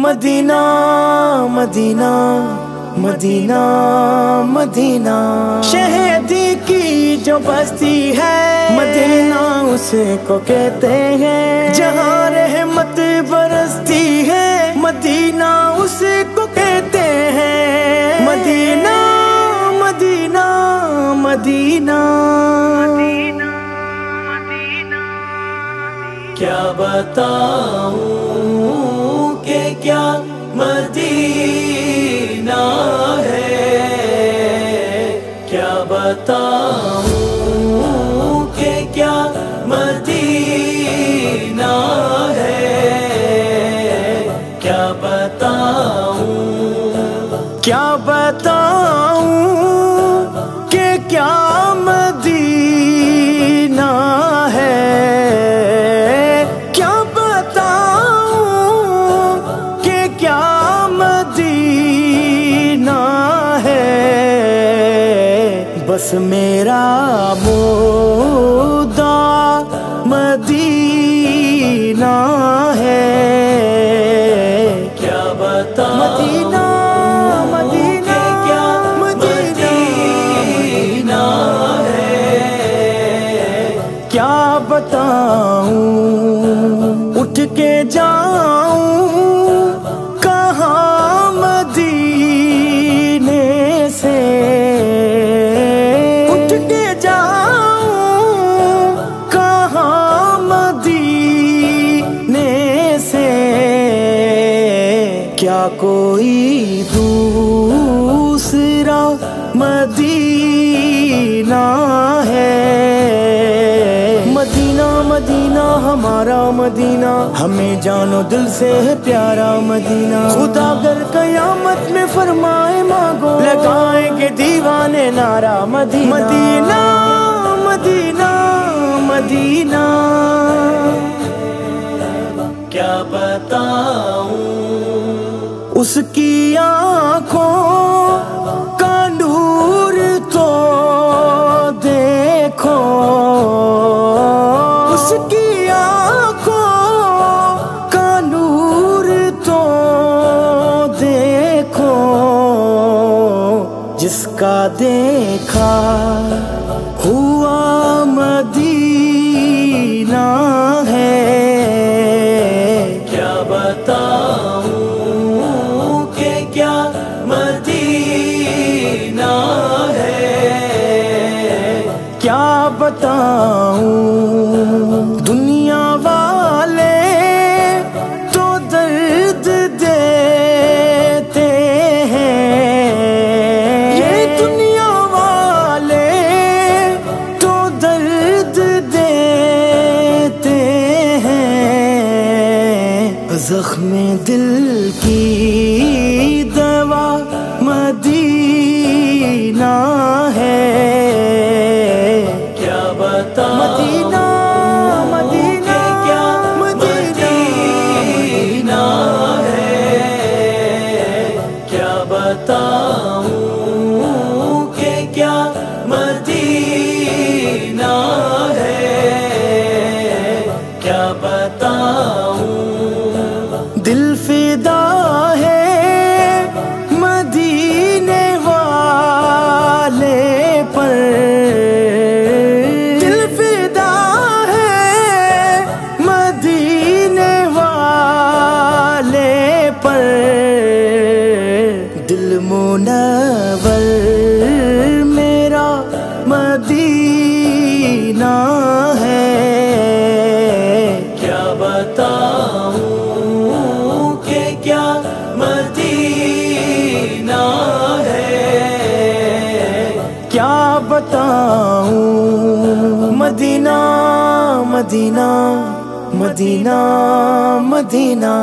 مدینہ مدینہ مدینہ مدینہ، شہیدی کی جو بستی ہے مدینہ اس کو کہتے ہیں، جہاں رحمت برستی ہے مدینہ اس کو کہتے ہیں، مدینہ مدینہ مدینہ۔ کیا بتاؤں کہ کیا مدینہ ہے، کیا بتاؤں کہ کیا مدینہ ہے، کیا بتاؤں کہ کیا مدینہ ہے، کیا بتاؤں کہ کیا مدینہ ہے، بس میرا مدعا مدینہ ہے، کیا بتاؤں مدینہ مدینہ کیا مدینہ ہے، کیا بتاؤں اٹھ کے جاؤں کہاں مدینے سے، اٹھ کے جاؤں کہاں مدینے سے، کیا کوئی دوسرا مدینہ ہے، مدینہ مدینہ ہمارا مدینہ، ہمیں جان و دل سے ہے پیارا مدینہ، خدا اگر قیامت میں فرمائے مانگو لگائیں گے دیوانے نعرہ مدینہ، مدینہ مدینہ مدینہ۔ کیا بتاؤں اس کی آنکھوں کا نور تو دیکھو، اس کی آنکھوں کا نور تو دیکھو، جس کا دیکھا ہوا مدینہ ہے، کیا بتاؤں کہ کیا مدینہ ہے، کیا بتاؤں دنیا والے تو درد دیتے ہیں، یہ دنیا والے تو درد دیتے ہیں، زخم دل کی دوا مدینہ ہے، کیا بتاؤں مدینہ مدینہ کیا مدینہ ہے، کیا بتاؤں کہ کیا مدینہ ہے، کیا بتاؤں دل فدا ہے مدینے والے پر، دل فدا ہے مدینے والے پر، دل منور میرا مدینہ ہے، کیا بتاؤں کہ کیا مدینہ ہے، کیا بتاؤں مدینہ مدینہ مدینہ مدینہ۔